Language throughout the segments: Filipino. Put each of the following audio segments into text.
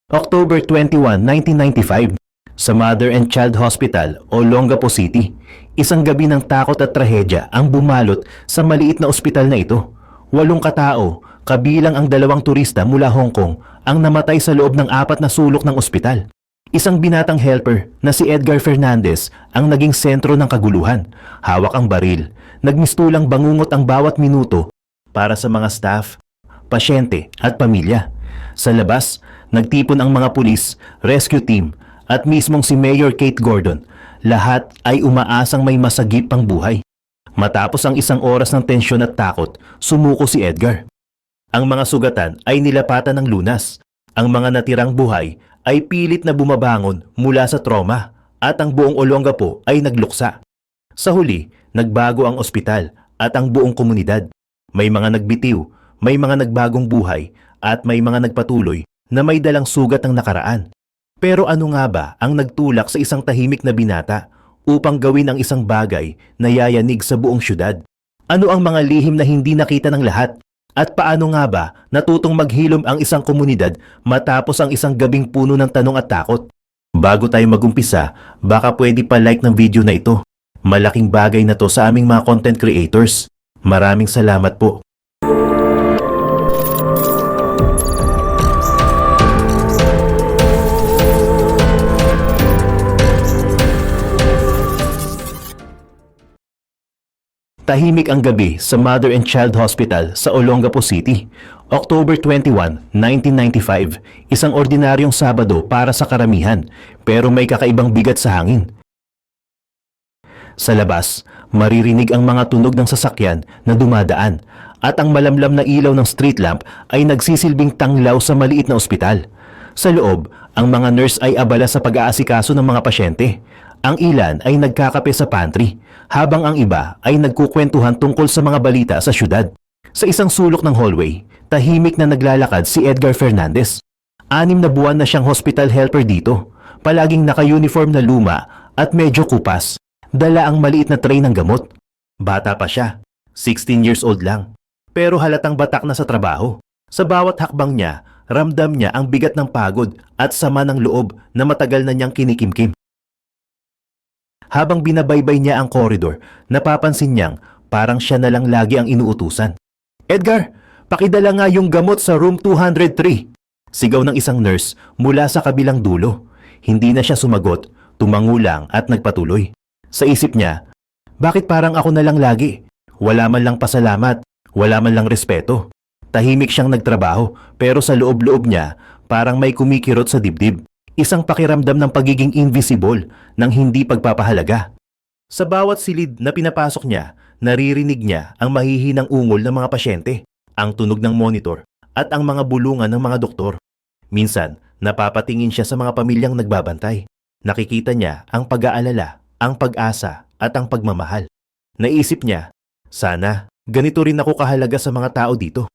October 21, 1995, sa Mother and Child Hospital, Olongapo City, isang gabi ng takot at trahedya ang bumalot sa maliit na ospital na ito. 8 katao, kabilang ang 2 turista mula Hong Kong, ang namatay sa loob ng 4 na sulok ng ospital. Isang binatang helper na si Edgar Fernandez ang naging sentro ng kaguluhan. Hawak ang baril, nagmistulang bangungot ang bawat minuto para sa mga staff, pasyente at pamilya. Sa labas, nagtipon ang mga pulis, rescue team at mismong si Mayor Kate Gordon. Lahat ay umaasang may masagip pang buhay. Matapos ang 1 oras ng tensyon at takot, sumuko si Edgar. Ang mga sugatan ay nilapatan ng lunas. Ang mga natirang buhay ay pilit na bumabangon mula sa trauma at ang buong Olongapo ay nagluksa. Sa huli, nagbago ang ospital at ang buong komunidad. May mga nagbitiw, may mga nagbagong buhay at may mga nagpatuloy na may dalang sugat ng nakaraan. Pero ano nga ba ang nagtulak sa isang tahimik na binata upang gawin ang isang bagay na yayanig sa buong syudad? Ano ang mga lihim na hindi nakita ng lahat? At paano nga ba natutong maghilom ang isang komunidad matapos ang isang gabing puno ng tanong at takot? Bago tayo magumpisa, baka pwede pa like ng video na ito. Malaking bagay na to sa aming mga content creators. Maraming salamat po. Tahimik ang gabi sa Mother and Child Hospital sa Olongapo City. October 21, 1995, isang ordinaryong Sabado para sa karamihan, pero may kakaibang bigat sa hangin. Sa labas, maririnig ang mga tunog ng sasakyan na dumadaan at ang malamlam na ilaw ng street lamp ay nagsisilbing tanglaw sa maliit na ospital. Sa loob, ang mga nurse ay abala sa pag-aasikaso ng mga pasyente. Ang ilan ay nagkakape sa pantry, habang ang iba ay nagkukwentuhan tungkol sa mga balita sa syudad. Sa isang sulok ng hallway, tahimik na naglalakad si Edgar Fernandez. 6 na buwan na siyang hospital helper dito, palaging naka-uniform na luma at medyo kupas. Dala ang maliit na tray ng gamot. Bata pa siya, 16 years old lang, pero halatang batak na sa trabaho. Sa bawat hakbang niya, ramdam niya ang bigat ng pagod at sama ng loob na matagal na niyang kinikimkim. Habang binabaybay niya ang koridor, napapansin niyang parang siya na lang lagi ang inuutusan. "Edgar, pakidala nga yung gamot sa room 203. Sigaw ng isang nurse mula sa kabilang dulo. Hindi na siya sumagot, tumango lang at nagpatuloy. Sa isip niya, bakit parang ako na lang lagi? Wala man lang pasalamat, wala man lang respeto. Tahimik siyang nagtrabaho, pero sa loob-loob niya parang may kumikirot sa dibdib. Isang pakiramdam ng pagiging invisible, ng hindi pagpapahalaga. Sa bawat silid na pinapasok niya, naririnig niya ang mahihinang ungol ng mga pasyente, ang tunog ng monitor, at ang mga bulungan ng mga doktor. Minsan, napapatingin siya sa mga pamilyang nagbabantay. Nakikita niya ang pag-aalala, ang pag-asa, at ang pagmamahal. Naisip niya, sana, ganito rin ako kahalaga sa mga tao dito.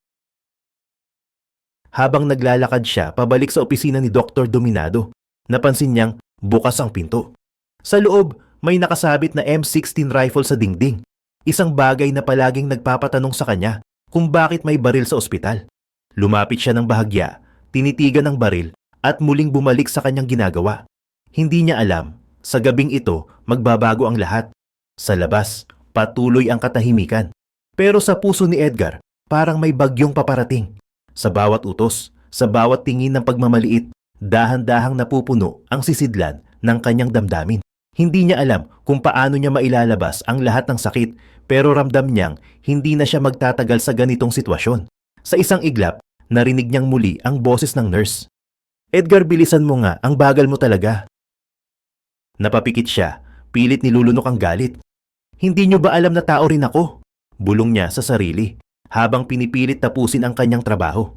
Habang naglalakad siya pabalik sa opisina ni Dr. Dominado, napansin niyang bukas ang pinto. Sa loob, may nakasabit na M16 rifle sa dingding. Isang bagay na palaging nagpapatanong sa kanya kung bakit may baril sa ospital. Lumapit siya ng bahagya, tinitigan ang baril at muling bumalik sa kanyang ginagawa. Hindi niya alam, sa gabing ito magbabago ang lahat. Sa labas, patuloy ang katahimikan. Pero sa puso ni Edgar, parang may bagyong paparating. Sa bawat utos, sa bawat tingin ng pagmamaliit, dahan-dahang napupuno ang sisidlan ng kanyang damdamin. Hindi niya alam kung paano niya mailalabas ang lahat ng sakit, pero ramdam niyang hindi na siya magtatagal sa ganitong sitwasyon. Sa isang iglap, narinig niyang muli ang boses ng nurse. "Edgar, bilisan mo nga, ang bagal mo talaga." Napapikit siya, pilit nilulunok ang galit. "Hindi niyo ba alam na tao rin ako?" Bulong niya sa sarili, habang pinipilit tapusin ang kanyang trabaho.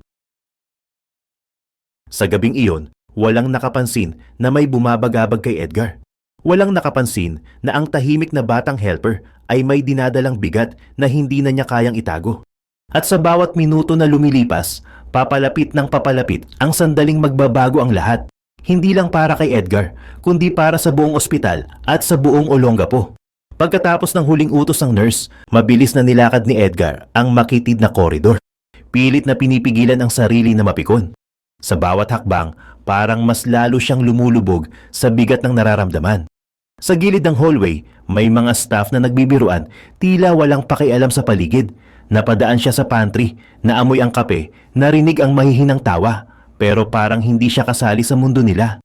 Sa gabing iyon, walang nakapansin na may bumabagabag kay Edgar. Walang nakapansin na ang tahimik na batang helper ay may dinadalang bigat na hindi na niya kayang itago. At sa bawat minuto na lumilipas, papalapit ng papalapit ang sandaling magbabago ang lahat. Hindi lang para kay Edgar, kundi para sa buong ospital at sa buong Olongapo. Pagkatapos ng huling utos ng nurse, mabilis na nilakad ni Edgar ang makitid na koridor. Pilit na pinipigilan ang sarili na mapikon. Sa bawat hakbang, parang mas lalo siyang lumulubog sa bigat ng nararamdaman. Sa gilid ng hallway, may mga staff na nagbibiruan, tila walang pakialam sa paligid. Napadaan siya sa pantry, naamoy ang kape, narinig ang mahihinang tawa, pero parang hindi siya kasali sa mundo nila.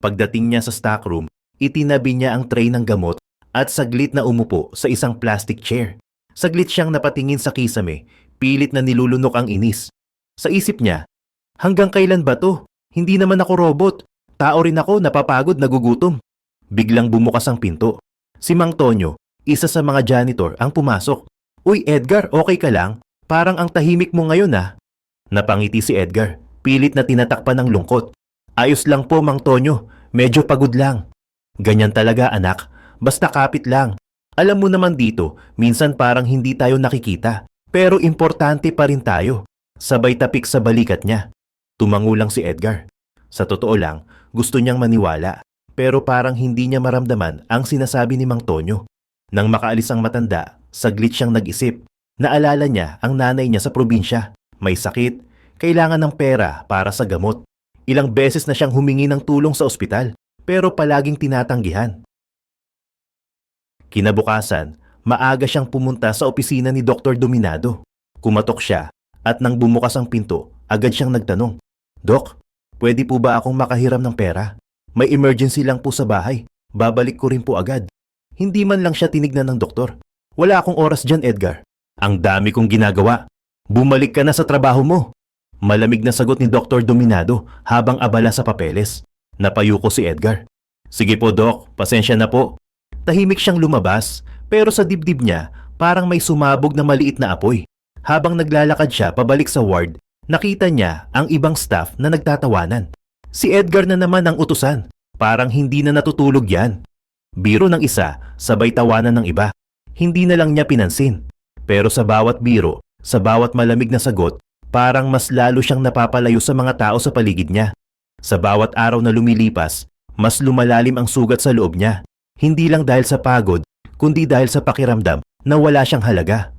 Pagdating niya sa stockroom, itinabi niya ang tray ng gamot at saglit na umupo sa isang plastic chair. Saglit siyang napatingin sa kisame, pilit na nilulunok ang inis. Sa isip niya, hanggang kailan ba to? Hindi naman ako robot. Tao rin ako, napapagod, nagugutom. Biglang bumukas ang pinto. Si Mang Tonyo, isa sa mga janitor, ang pumasok. Uy Edgar, okay ka lang? Parang ang tahimik mo ngayon ah. Napangiti si Edgar, pilit na tinatakpan ng lungkot. Ayos lang po Mang Tonyo, medyo pagod lang. Ganyan talaga anak, basta kapit lang. Alam mo naman dito, minsan parang hindi tayo nakikita. Pero importante pa rin tayo. Sabay tapik sa balikat niya. Tumango lang si Edgar. Sa totoo lang, gusto niyang maniwala. Pero parang hindi niya maramdaman ang sinasabi ni Mang Tonyo. Nang makaalis ang matanda, saglit siyang nag-isip. Naalala niya ang nanay niya sa probinsya. May sakit, kailangan ng pera para sa gamot. Ilang beses na siyang humingi ng tulong sa ospital, pero palaging tinatanggihan. Kinabukasan, maaga siyang pumunta sa opisina ni Dr. Dominado. Kumatok siya at nang bumukas ang pinto, agad siyang nagtanong, Dok, pwede po ba akong makahiram ng pera? May emergency lang po sa bahay. Babalik ko rin po agad. Hindi man lang siya tinignan ng doktor. Wala akong oras dyan, Edgar. Ang dami kong ginagawa. Bumalik ka na sa trabaho mo. Malamig na sagot ni Dr. Dominado habang abala sa papeles. Napayuko si Edgar. Sige po, Doc. Pasensya na po. Tahimik siyang lumabas, pero sa dibdib niya parang may sumabog na maliit na apoy. Habang naglalakad siya pabalik sa ward, nakita niya ang ibang staff na nagtatawanan. Si Edgar na naman ang utusan. Parang hindi na natutulog yan. Biro ng isa, sabay tawanan ng iba. Hindi na lang niya pinansin. Pero sa bawat biro, sa bawat malamig na sagot, parang mas lalo siyang napapalayo sa mga tao sa paligid niya. Sa bawat araw na lumilipas, mas lumalalim ang sugat sa loob niya. Hindi lang dahil sa pagod, kundi dahil sa pakiramdam na wala siyang halaga.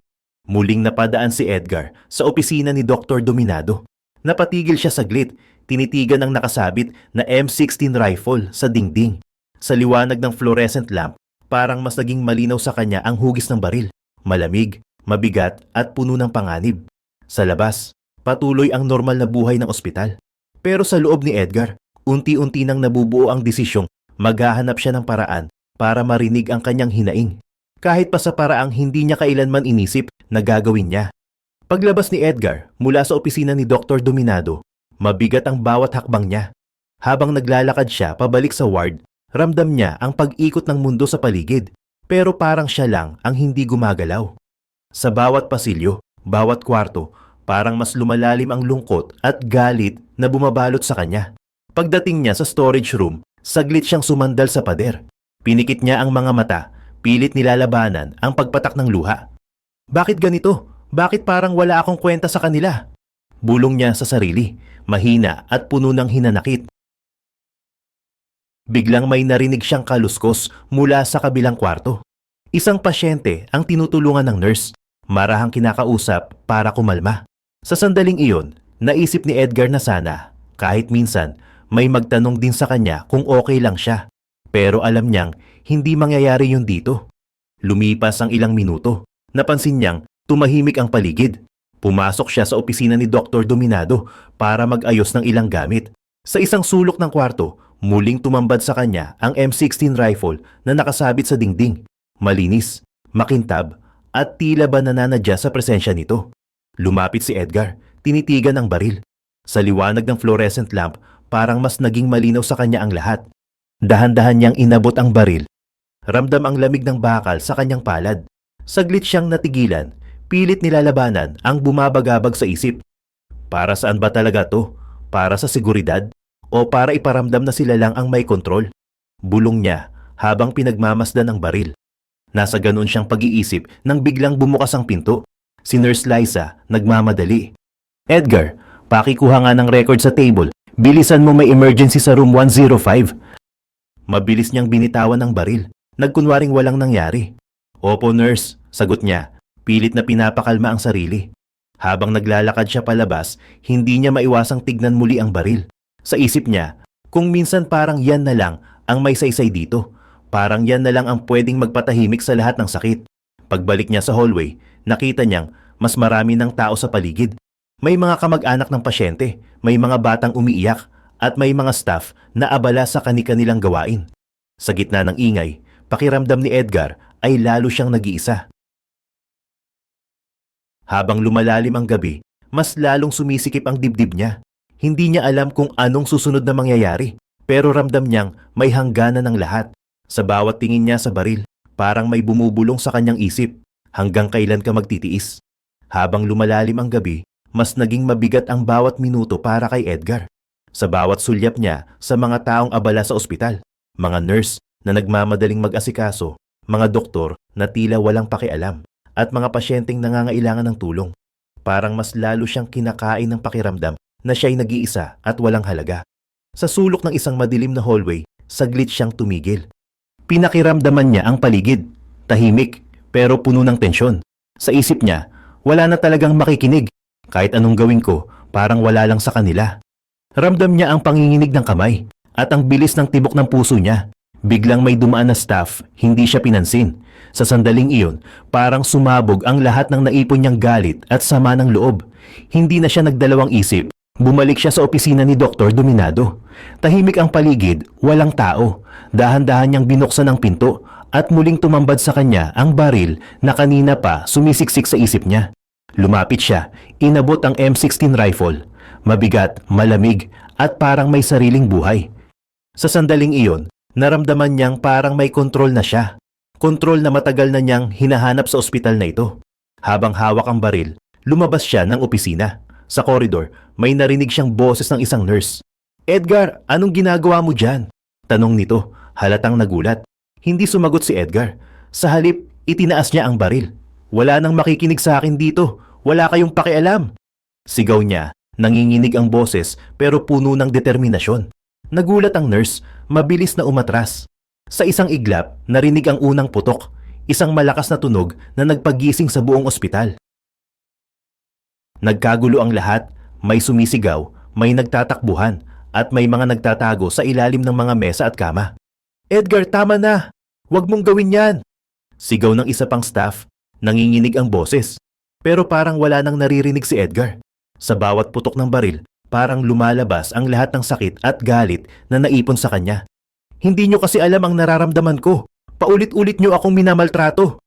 Muling napadaan si Edgar sa opisina ni Dr. Dominado. Napatigil siya saglit, tinitigan ang nakasabit na M16 rifle sa dingding. Sa liwanag ng fluorescent lamp, parang mas naging malinaw sa kanya ang hugis ng baril. Malamig, mabigat at puno ng panganib. Sa labas, patuloy ang normal na buhay ng ospital. Pero sa loob ni Edgar, unti-unti nang nabubuo ang desisyong maghahanap siya ng paraan para marinig ang kanyang hinaing. Kahit pa sa paraang hindi niya kailanman inisip na gagawin niya. Paglabas ni Edgar mula sa opisina ni Dr. Dominado, mabigat ang bawat hakbang niya. Habang naglalakad siya pabalik sa ward, ramdam niya ang pag-ikot ng mundo sa paligid. Pero parang siya lang ang hindi gumagalaw. Sa bawat pasilyo, bawat kwarto, parang mas lumalalim ang lungkot at galit na bumabalot sa kanya. Pagdating niya sa storage room, saglit siyang sumandal sa pader. Pinikit niya ang mga mata, pilit nilalabanan ang pagpatak ng luha. Bakit ganito? Bakit parang wala akong kwenta sa kanila? Bulong niya sa sarili, mahina at puno ng hinanakit. Biglang may narinig siyang kaluskos mula sa kabilang kwarto. Isang pasyente ang tinutulungan ng nurse, marahang kinakausap para kumalma. Sa sandaling iyon, naisip ni Edgar na sana, kahit minsan, may magtanong din sa kanya kung okay lang siya. Pero alam niyang hindi mangyayari yun dito. Lumipas ang ilang minuto, napansin niyang tumahimik ang paligid. Pumasok siya sa opisina ni Dr. Dominado para mag-ayos ng ilang gamit. Sa isang sulok ng kwarto, muling tumambad sa kanya ang M16 rifle na nakasabit sa dingding. Malinis, makintab, at tila ba nananadya sa presensya nito. Lumapit si Edgar, tinitigan ang baril. Sa liwanag ng fluorescent lamp, parang mas naging malinaw sa kanya ang lahat. Dahan-dahan niyang inabot ang baril. Ramdam ang lamig ng bakal sa kanyang palad. Saglit siyang natigilan, pilit nilalabanan ang bumabagabag sa isip. Para saan ba talaga to? Para sa seguridad? O para iparamdam na sila lang ang may kontrol? Bulong niya habang pinagmamasdan ang baril. Nasa ganoon siyang pag-iisip nang biglang bumukas ang pinto. Si Nurse Liza nagmamadali. Edgar, pakikuha nga ng record sa table. Bilisan mo, may emergency sa room 105. Mabilis niyang binitawan ng baril. Nagkunwaring walang nangyari. Opo nurse, sagot niya. Pilit na pinapakalma ang sarili. Habang naglalakad siya palabas, hindi niya maiwasang tignan muli ang baril. Sa isip niya, kung minsan parang yan na lang ang may saysay dito. Parang yan na lang ang pwedeng magpatahimik sa lahat ng sakit. Pagbalik niya sa hallway, nakita niyang mas marami ng tao sa paligid. May mga kamag-anak ng pasyente, may mga batang umiiyak, at may mga staff na abala sa kani-kanilang gawain. Sa gitna ng ingay, pakiramdam ni Edgar ay lalo siyang nag-iisa. Habang lumalalim ang gabi, mas lalong sumisikip ang dibdib niya. Hindi niya alam kung anong susunod na mangyayari, pero ramdam niyang may hangganan ng lahat. Sa bawat tingin niya sa baril, parang may bumubulong sa kanyang isip, hanggang kailan ka magtitiis. Habang lumalalim ang gabi, mas naging mabigat ang bawat minuto para kay Edgar. Sa bawat sulyap niya sa mga taong abala sa ospital, mga nurse na nagmamadaling mag-asikaso, mga doktor na tila walang pakialam, at mga pasyenteng nangangailangan ng tulong. Parang mas lalo siyang kinakain ng pakiramdam na siya'y nag-iisa at walang halaga. Sa sulok ng isang madilim na hallway, saglit siyang tumigil. Pinakiramdaman niya ang paligid, tahimik pero puno ng tensyon. Sa isip niya, wala na talagang makikinig. Kahit anong gawin ko, parang wala lang sa kanila. Ramdam niya ang panginginig ng kamay at ang bilis ng tibok ng puso niya. Biglang may dumaan na staff, hindi siya pinansin. Sa sandaling iyon, parang sumabog ang lahat ng naipon niyang galit at sama ng loob. Hindi na siya nagdalawang isip. Bumalik siya sa opisina ni Dr. Dominado. Tahimik ang paligid, walang tao. Dahan-dahan niyang binuksan ang pinto at muling tumambad sa kanya ang baril na kanina pa sumisiksik sa isip niya. Lumapit siya, inabot ang M16 rifle. Mabigat, malamig at parang may sariling buhay. Sa sandaling iyon, naramdaman niyang parang may kontrol na siya. Kontrol na matagal na niyang hinahanap sa ospital na ito. Habang hawak ang baril, lumabas siya ng opisina. Sa koridor, may narinig siyang boses ng isang nurse. "Edgar, anong ginagawa mo dyan?" Tanong nito, halatang nagulat. Hindi sumagot si Edgar. Sa halip, itinaas niya ang baril. "Wala nang makikinig sa akin dito. Wala kayong pakialam." Sigaw niya, nanginginig ang boses pero puno ng determinasyon. Nagulat ang nurse, mabilis na umatras. Sa isang iglap, narinig ang unang putok, isang malakas na tunog na nagpagising sa buong ospital. Nagkagulo ang lahat, may sumisigaw, may nagtatakbuhan, at may mga nagtatago sa ilalim ng mga mesa at kama. "Edgar, tama na! Huwag mong gawin yan!" Sigaw ng isa pang staff, nanginginig ang boses. Pero parang wala nang naririnig si Edgar. Sa bawat putok ng baril, parang lumalabas ang lahat ng sakit at galit na naipon sa kanya. "Hindi nyo kasi alam ang nararamdaman ko. Paulit-ulit nyo akong minamaltrato."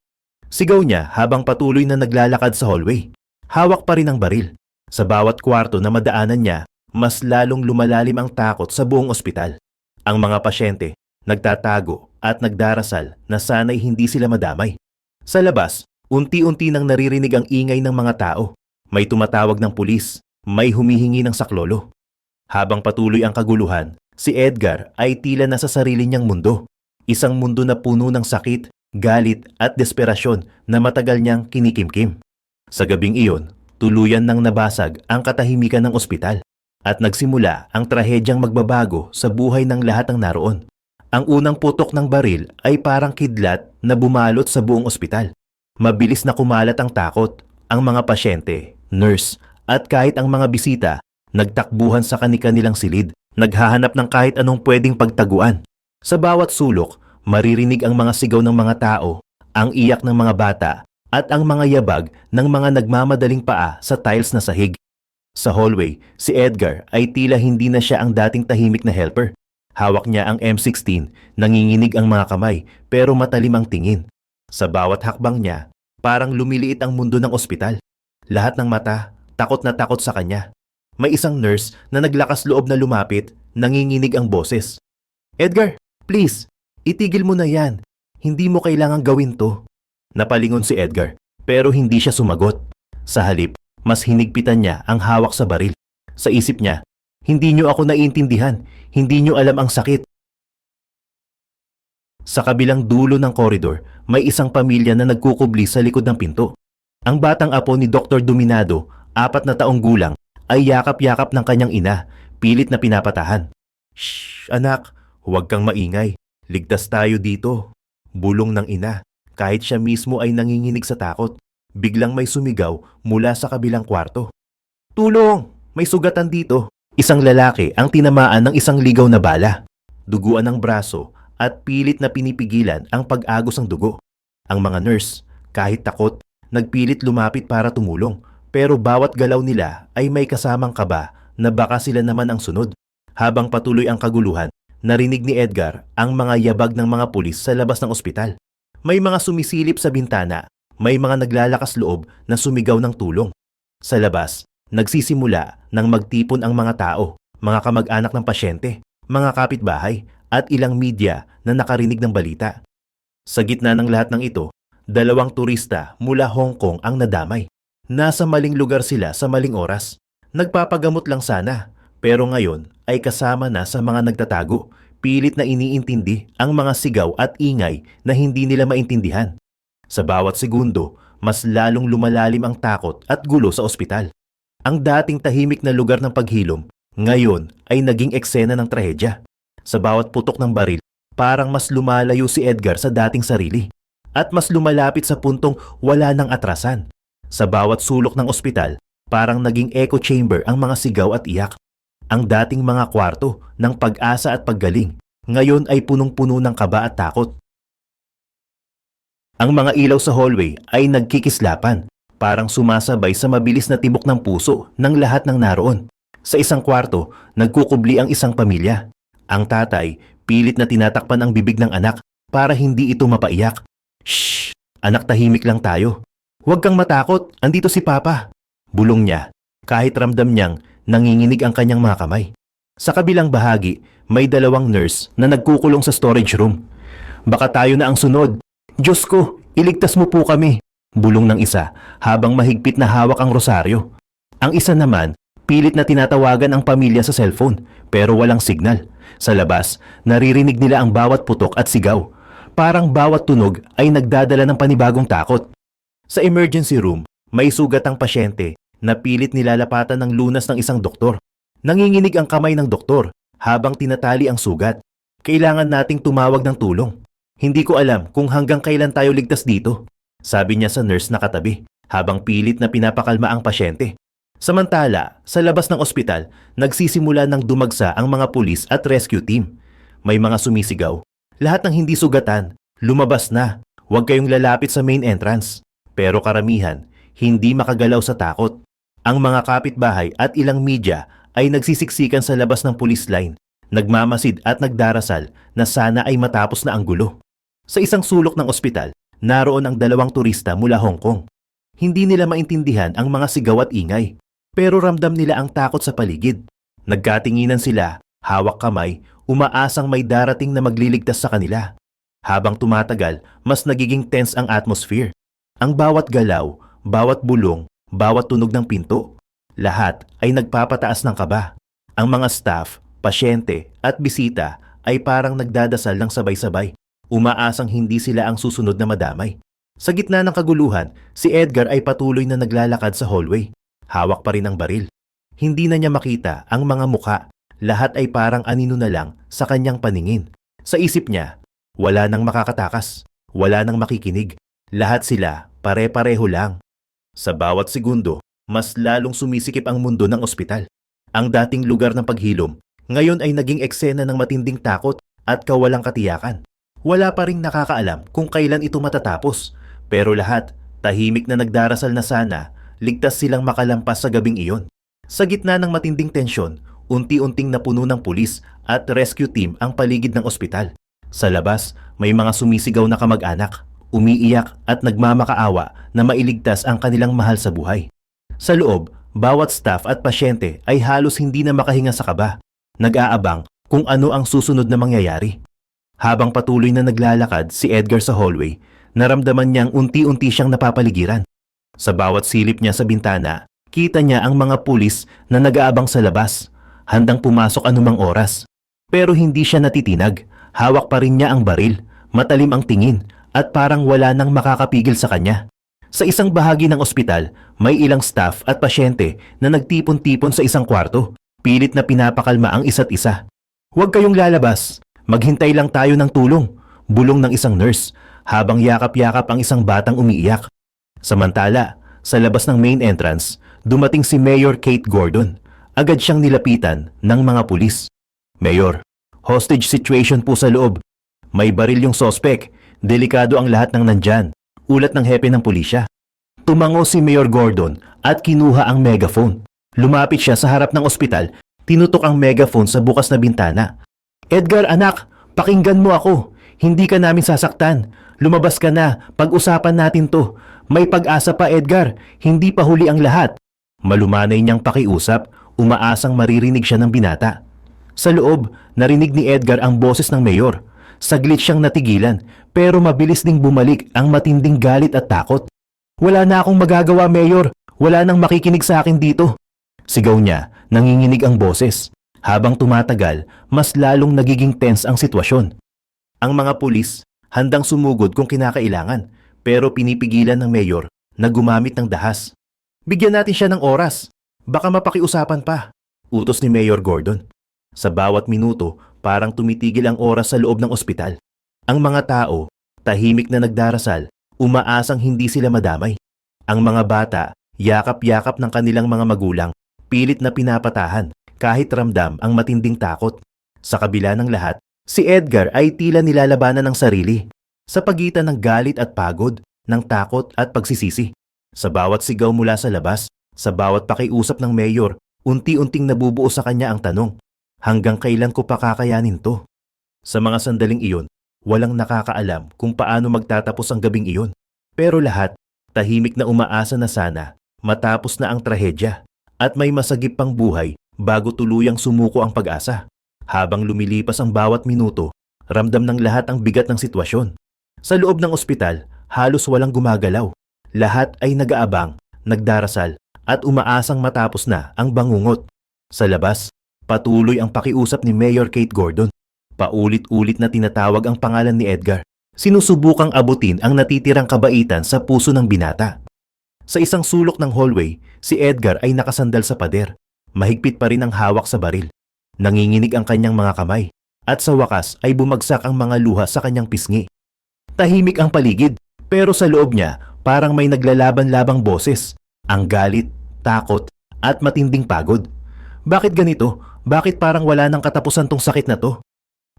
Sigaw niya habang patuloy na naglalakad sa hallway. Hawak pa rin ang baril. Sa bawat kwarto na madaanan niya, mas lalong lumalalim ang takot sa buong ospital. Ang mga pasyente, nagtatago at nagdarasal na sana'y hindi sila madamay. Sa labas, unti-unti nang naririnig ang ingay ng mga tao. May tumatawag ng pulis, may humihingi ng saklolo. Habang patuloy ang kaguluhan, si Edgar ay tila nasa sarili niyang mundo. Isang mundo na puno ng sakit, galit at desperasyon na matagal niyang kinikimkim. Sa gabing iyon, tuluyan nang nabasag ang katahimikan ng ospital at nagsimula ang trahedyang magbabago sa buhay ng lahat ng naroon. Ang unang putok ng baril ay parang kidlat na bumalot sa buong ospital. Mabilis na kumalat ang takot. Ang mga pasyente, nurse at kahit ang mga bisita nagtakbuhan sa kani-kanilang silid, naghahanap ng kahit anong pwedeng pagtaguan. Sa bawat sulok, maririnig ang mga sigaw ng mga tao, ang iyak ng mga bata at ang mga yabag ng mga nagmamadaling paa sa tiles na sahig. Sa hallway, si Edgar ay tila hindi na siya ang dating tahimik na helper. Hawak niya ang M16, nanginginig ang mga kamay pero matalim ang tingin. Sa bawat hakbang niya, parang lumiliit ang mundo ng ospital. Lahat ng mata, takot na takot sa kanya. May isang nurse na naglakas loob na lumapit, nanginginig ang boses. "Edgar, please, itigil mo na yan. Hindi mo kailangang gawin to." Napalingon si Edgar, pero hindi siya sumagot. Sa halip, mas hinigpitan niya ang hawak sa baril. Sa isip niya, "Hindi niyo ako naiintindihan. Hindi niyo alam ang sakit." Sa kabilang dulo ng koridor, may isang pamilya na nagkukubli sa likod ng pinto. Ang batang apo ni Dr. Dominado, 4 na taong gulang, ay yakap-yakap ng kanyang ina, pilit na pinapatahan. "Shh, anak, huwag kang maingay. Ligtas tayo dito." Bulong ng ina, kahit siya mismo ay nanginginig sa takot. biglang may sumigaw mula sa kabilang kwarto. Tulong! May sugatan dito. Isang lalaki ang tinamaan ng isang ligaw na bala. Duguan ang braso at pilit na pinipigilan ang pag-agos ng dugo. Ang mga nurse, kahit takot, nagpilit lumapit para tumulong. Pero bawat galaw nila ay may kasamang kaba na baka sila naman ang sunod. Habang patuloy ang kaguluhan, narinig ni Edgar ang mga yabag ng mga pulis sa labas ng ospital. May mga sumisilip sa bintana, may mga naglalakas loob na sumigaw ng tulong. Sa labas, nagsisimula nang magtipon ang mga tao, mga kamag-anak ng pasyente, mga kapitbahay at ilang media na nakarinig ng balita. Sa gitna ng lahat ng ito, 2 turista mula Hong Kong ang nadamay. Nasa maling lugar sila sa maling oras. Nagpapagamot lang sana, pero ngayon ay kasama na sa mga nagtatago. Pilit na iniintindi ang mga sigaw at ingay na hindi nila maintindihan. Sa bawat segundo, mas lalong lumalalim ang takot at gulo sa ospital. Ang dating tahimik na lugar ng paghilom, ngayon ay naging eksena ng trahedya. Sa bawat putok ng baril, parang mas lumalayo si Edgar sa dating sarili at mas lumalapit sa puntong wala nang atrasan. Sa bawat sulok ng ospital, parang naging echo chamber ang mga sigaw at iyak. Ang dating mga kwarto ng pag-asa at paggaling, ngayon ay punong-puno ng kaba at takot. Ang mga ilaw sa hallway ay nagkikislapan, parang sumasabay sa mabilis na tibok ng puso ng lahat ng naroon. Sa isang kwarto, nagkukubli ang isang pamilya. Ang tatay, pilit na tinatakpan ang bibig ng anak para hindi ito mapaiyak. Shh! Anak, tahimik lang tayo. Huwag kang matakot, andito si Papa. Bulong niya, kahit ramdam niyang nanginginig ang kanyang mga kamay. Sa kabilang bahagi, may 2 nurse na nagkukulong sa storage room. Baka tayo na ang sunod. Diyos ko, iligtas mo po kami. Bulong ng isa habang mahigpit na hawak ang rosaryo. Ang isa naman, pilit na tinatawagan ang pamilya sa cellphone pero walang signal. Sa labas, naririnig nila ang bawat putok at sigaw. Parang bawat tunog ay nagdadala ng panibagong takot. Sa emergency room, may sugat ang pasyente na pilit nilalapatan ng lunas ng isang doktor. Nanginginig ang kamay ng doktor habang tinatali ang sugat. Kailangan nating tumawag ng tulong. Hindi ko alam kung hanggang kailan tayo ligtas dito, sabi niya sa nurse na katabi habang pilit na pinapakalma ang pasyente. Samantala, sa labas ng ospital, nagsisimula ng dumagsa ang mga pulis at rescue team. May mga sumisigaw. Lahat ng hindi sugatan, lumabas na. Huwag kayong lalapit sa main entrance. Pero karamihan, hindi makagalaw sa takot. Ang mga kapitbahay at ilang media ay nagsisiksikan sa labas ng police line, nagmamasid at nagdarasal na sana ay matapos na ang gulo. Sa isang sulok ng ospital, naroon ang 2 turista mula Hong Kong. Hindi nila maintindihan ang mga sigaw at ingay, pero ramdam nila ang takot sa paligid. Nagkatinginan sila, hawak kamay, umaasang may darating na magliligtas sa kanila. Habang tumatagal, mas nagiging tense ang atmosphere. Ang bawat galaw, bawat bulong, bawat tunog ng pinto, lahat ay nagpapataas ng kaba. Ang mga staff, pasyente at bisita ay parang nagdadasal ng sabay-sabay, umaasang hindi sila ang susunod na madamay. Sa gitna ng kaguluhan, si Edgar ay patuloy na naglalakad sa hallway. Hawak pa rin ang baril. Hindi na niya makita ang mga muka. Lahat ay parang anino na lang sa kanyang paningin. Sa isip niya, wala nang makakatakas, wala nang makikinig. Lahat sila pare-pareho lang. Sa bawat segundo, mas lalong sumisikip ang mundo ng ospital. Ang dating lugar ng paghilom, ngayon ay naging eksena ng matinding takot at kawalang katiyakan. Wala pa ring nakakaalam kung kailan ito matatapos, pero lahat tahimik na nagdarasal na sana ligtas silang makalampas sa gabing iyon. Sa gitna ng matinding tensyon, unti-unting napuno ng pulis at rescue team ang paligid ng ospital. Sa labas, may mga sumisigaw na kamag-anak, umiiyak at nagmamakaawa na mailigtas ang kanilang mahal sa buhay. Sa loob, bawat staff at pasyente ay halos hindi na makahinga sa kaba, nag-aabang kung ano ang susunod na mangyayari. Habang patuloy na naglalakad si Edgar sa hallway, naramdaman niyang unti-unti siyang napapaligiran. Sa bawat silip niya sa bintana, kita niya ang mga pulis na nag-aabang sa labas, handang pumasok anumang oras. Pero hindi siya natitinag, hawak pa rin niya ang baril, matalim ang tingin, at parang wala nang makakapigil sa kanya. Sa isang bahagi ng ospital, may ilang staff at pasyente na nagtipon-tipon sa isang kwarto. Pilit na pinapakalma ang isa't isa. Huwag kayong lalabas. Maghintay lang tayo ng tulong. Bulong ng isang nurse habang yakap-yakap ang isang batang umiiyak. Samantala, sa labas ng main entrance, dumating si Mayor Kate Gordon. Agad siyang nilapitan ng mga pulis. Mayor, hostage situation po sa loob. May baril yung sospek. Delikado ang lahat ng nandyan. Ulat ng hepe ng pulisya. Tumango si Mayor Gordon at kinuha ang megaphone. Lumapit siya sa harap ng ospital, tinutok ang megaphone sa bukas na bintana. Edgar, anak, pakinggan mo ako. Hindi ka namin sasaktan. Lumabas ka na, pag-usapan natin to. May pag-asa pa, Edgar. Hindi pa huli ang lahat. Malumanay niyang pakiusap, umaasang maririnig siya ng binata. Sa loob, narinig ni Edgar ang boses ng mayor. Saglit siyang natigilan, pero mabilis ding bumalik ang matinding galit at takot. Wala na akong magagawa, Mayor. Wala nang makikinig sa akin dito. Sigaw niya, nanginginig ang boses. Habang tumatagal, mas lalong nagiging tense ang sitwasyon. Ang mga pulis, handang sumugod kung kinakailangan, pero pinipigilan ng mayor na gumamit ng dahas. Bigyan natin siya ng oras. Baka mapakiusapan pa. Utos ni Mayor Gordon. Sa bawat minuto, parang tumitigil ang oras sa loob ng ospital. Ang mga tao, tahimik na nagdarasal, umaasang hindi sila madamay. Ang mga bata, yakap-yakap ng kanilang mga magulang, pilit na pinapatahan kahit ramdam ang matinding takot. Sa kabila ng lahat, si Edgar ay tila nilalabanan ng sarili sa pagitan ng galit at pagod, ng takot at pagsisisi. Sa bawat sigaw mula sa labas, sa bawat pakiusap ng mayor, unti-unting nabubuo sa kanya ang tanong, hanggang kailan ko pa kakayanin to? Sa mga sandaling iyon, walang nakakaalam kung paano magtatapos ang gabing iyon. Pero lahat, tahimik na umaasa na sana, matapos na ang trahedya, at may masagip pang buhay bago tuluyang sumuko ang pag-asa. Habang lumilipas ang bawat minuto, ramdam ng lahat ang bigat ng sitwasyon. Sa loob ng ospital, halos walang gumagalaw. Lahat ay nag-aabang, nagdarasal, at umaasang matapos na ang bangungot. Sa labas, patuloy ang pakiusap ni Mayor Kate Gordon. Paulit-ulit na tinatawag ang pangalan ni Edgar. Sinusubukang abutin ang natitirang kabaitan sa puso ng binata. Sa isang sulok ng hallway, si Edgar ay nakasandal sa pader. Mahigpit pa rin ang hawak sa baril. Nanginginig ang kanyang mga kamay. At sa wakas ay bumagsak ang mga luha sa kanyang pisngi. Tahimik ang paligid, pero sa loob niya parang may naglalaban-labang boses. Ang galit, takot, at matinding pagod. Bakit ganito? Bakit parang wala nang katapusan tong sakit na to?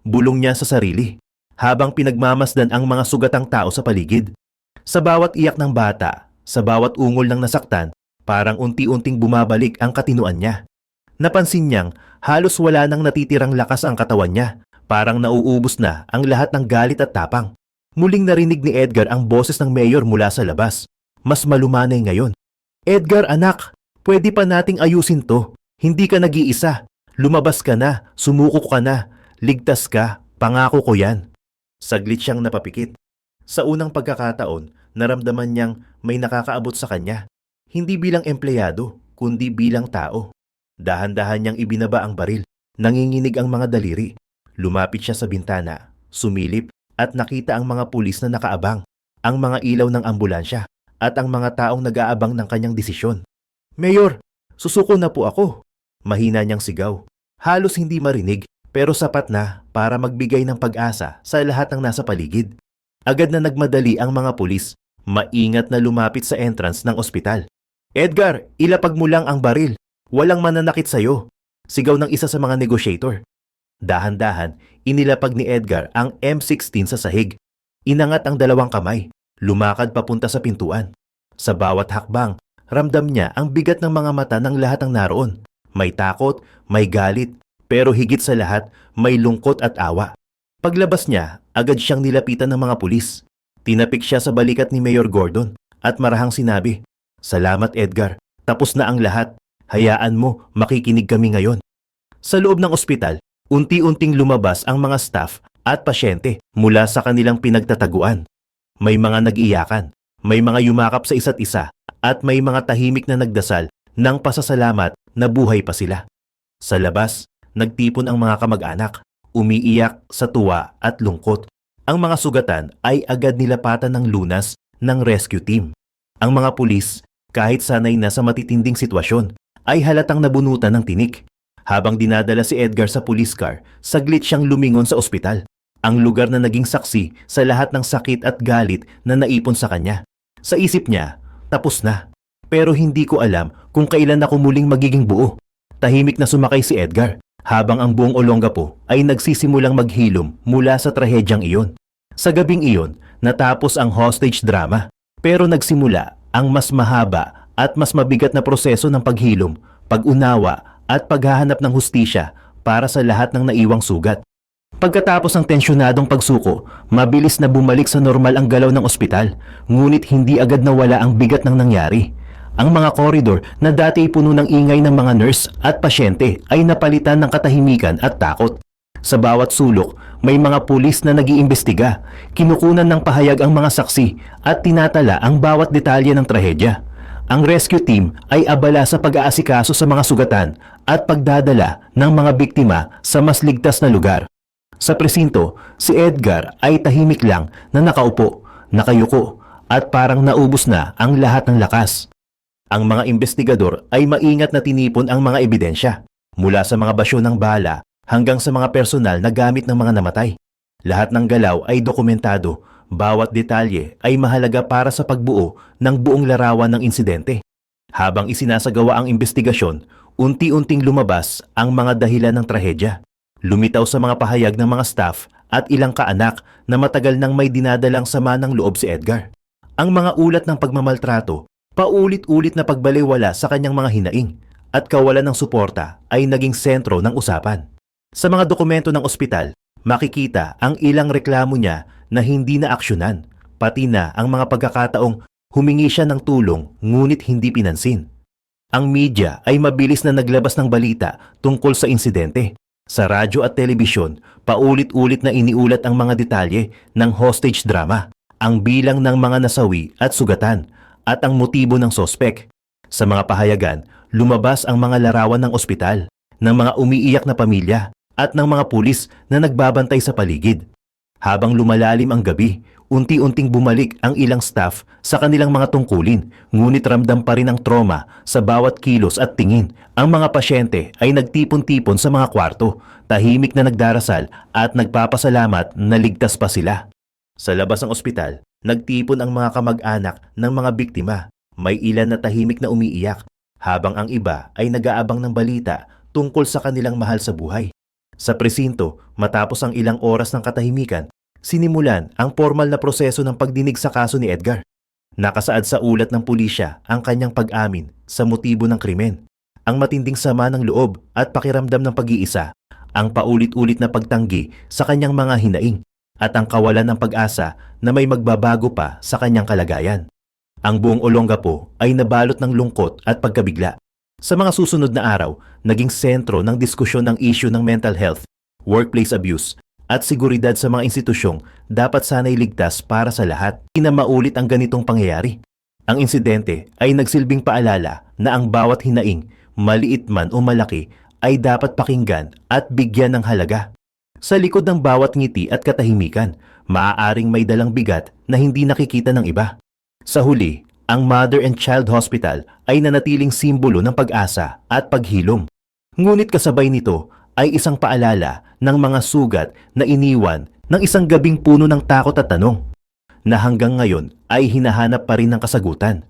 Bulong niya sa sarili, habang pinagmamasdan ang mga sugatang tao sa paligid. Sa bawat iyak ng bata, sa bawat ungol ng nasaktan, parang unti-unting bumabalik ang katinuan niya. Napansin niyang halos wala nang natitirang lakas ang katawan niya, parang nauubos na ang lahat ng galit at tapang. Muling narinig ni Edgar ang boses ng mayor mula sa labas. Mas malumanay ngayon. Edgar, anak, pwede pa nating ayusin to. Hindi ka nag-iisa. Lumabas ka na, sumuko ka na, ligtas ka, pangako ko yan. Saglit siyang napapikit. Sa unang pagkakataon, naramdaman niyang may nakakaabot sa kanya. Hindi bilang empleyado, kundi bilang tao. Dahan-dahan niyang ibinaba ang baril. Nanginginig ang mga daliri. Lumapit siya sa bintana, sumilip, at nakita ang mga pulis na nakaabang, ang mga ilaw ng ambulansya, at ang mga taong nag-aabang ng kanyang desisyon. Mayor, susuko na po ako. Mahina niyang sigaw. Halos hindi marinig, pero sapat na para magbigay ng pag-asa sa lahat ng nasa paligid. Agad na nagmadali ang mga pulis, maingat na lumapit sa entrance ng ospital. Edgar, ilapag mo lang ang baril. Walang mananakit sa'yo. Sigaw ng isa sa mga negotiator. Dahan-dahan, inilapag ni Edgar ang M16 sa sahig. Inangat ang dalawang kamay, lumakad papunta sa pintuan. Sa bawat hakbang, ramdam niya ang bigat ng mga mata ng lahat ng naroon. May takot, may galit, pero higit sa lahat, may lungkot at awa. Paglabas niya, agad siyang nilapitan ng mga pulis. Tinapik siya sa balikat ni Mayor Gordon at marahang sinabi, "Salamat Edgar, tapos na ang lahat. Hayaan mo, makikinig kami ngayon." Sa loob ng ospital, unti-unting lumabas ang mga staff at pasyente mula sa kanilang pinagtataguan. May mga nag-iyakan, may mga yumakap sa isa't isa, at may mga tahimik na nagdasal ng pasasalamat na buhay pa sila. Sa labas, nagtipon ang mga kamag-anak, umiiyak sa tuwa at lungkot. Ang mga sugatan ay agad nilapatan ng lunas ng rescue team. Ang mga pulis, kahit sanay na sa matitinding sitwasyon, ay halatang nabunutan ng tinik. Habang dinadala si Edgar sa police car, saglit siyang lumingon sa ospital. Ang lugar na naging saksi sa lahat ng sakit at galit na naipon sa kanya. Sa isip niya, tapos na. Pero hindi ko alam kung kailan ako muling magiging buo. Tahimik na sumakay si Edgar habang ang buong Olongapo ay nagsisimulang maghilom mula sa trahedyang iyon. Sa gabing iyon, natapos ang hostage drama. Pero nagsimula ang mas mahaba at mas mabigat na proseso ng paghilom, pag-unawa at paghahanap ng hustisya para sa lahat ng naiwang sugat. Pagkatapos ng tensyonadong pagsuko, mabilis na bumalik sa normal ang galaw ng ospital, ngunit hindi agad nawala ang bigat ng nangyari. Ang mga koridor na dati ay puno ng ingay ng mga nurse at pasyente ay napalitan ng katahimikan at takot. Sa bawat sulok, may mga pulis na nag-iimbestiga, kinukunan ng pahayag ang mga saksi at tinatala ang bawat detalye ng trahedya. Ang rescue team ay abala sa pag-aasikaso sa mga sugatan at pagdadala ng mga biktima sa mas ligtas na lugar. Sa presinto, si Edgar ay tahimik lang na nakaupo, nakayuko at parang naubos na ang lahat ng lakas. Ang mga investigador ay maingat na tinipon ang mga ebidensya, mula sa mga basyo ng bala hanggang sa mga personal na gamit ng mga namatay. Lahat ng galaw ay dokumentado, bawat detalye ay mahalaga para sa pagbuo ng buong larawan ng insidente. Habang isinasagawa ang investigasyon, unti-unting lumabas ang mga dahilan ng trahedya. Lumitaw sa mga pahayag ng mga staff at ilang kaanak na matagal nang may dinadalang sama ng loob si Edgar. Ang mga ulat ng pagmamaltrato, paulit-ulit na pagbaliwala sa kanyang mga hinaing at kawalan ng suporta ay naging sentro ng usapan. Sa mga dokumento ng ospital, makikita ang ilang reklamo niya na hindi na aksyonan, pati na ang mga pagkakataong humingi siya ng tulong ngunit hindi pinansin. Ang media ay mabilis na naglabas ng balita tungkol sa insidente. Sa radyo at telebisyon, paulit-ulit na iniulat ang mga detalye ng hostage drama, ang bilang ng mga nasawi at sugatan, at ang motibo ng sospek. Sa mga pahayagan, lumabas ang mga larawan ng ospital, ng mga umiiyak na pamilya, at ng mga pulis na nagbabantay sa paligid. Habang lumalalim ang gabi, unti-unting bumalik ang ilang staff sa kanilang mga tungkulin, ngunit ramdam pa rin ang trauma sa bawat kilos at tingin. Ang mga pasyente ay nagtipon-tipon sa mga kwarto, tahimik na nagdarasal at nagpapasalamat na ligtas pa sila. Sa labas ng ospital, nagtipon ang mga kamag-anak ng mga biktima. May ilan na tahimik na umiiyak, habang ang iba ay nag-aabang ng balita tungkol sa kanilang mahal sa buhay. Sa presinto, matapos ang ilang oras ng katahimikan, sinimulan ang formal na proseso ng pagdinig sa kaso ni Edgar. Nakasaad sa ulat ng pulisya ang kanyang pag-amin sa motibo ng krimen, ang matinding sama ng loob at pakiramdam ng pag-iisa, ang paulit-ulit na pagtanggi sa kanyang mga hinaing, at ang kawalan ng pag-asa na may magbabago pa sa kanyang kalagayan. Ang buong Olongapo ay nabalot ng lungkot at pagkabigla. Sa mga susunod na araw, naging sentro ng diskusyon ang issue ng mental health, workplace abuse, at seguridad sa mga institusyong dapat sana'y ligtas para sa lahat. Hindi na maulit ang ganitong pangyayari. Ang insidente ay nagsilbing paalala na ang bawat hinaing, maliit man o malaki, ay dapat pakinggan at bigyan ng halaga. Sa likod ng bawat ngiti at katahimikan, maaaring may dalang bigat na hindi nakikita ng iba. Sa huli, ang Mother and Child Hospital ay nanatiling simbolo ng pag-asa at paghilom. Ngunit kasabay nito ay isang paalala ng mga sugat na iniwan ng isang gabing puno ng takot at tanong, na hanggang ngayon ay hinahanap pa rin ng kasagutan.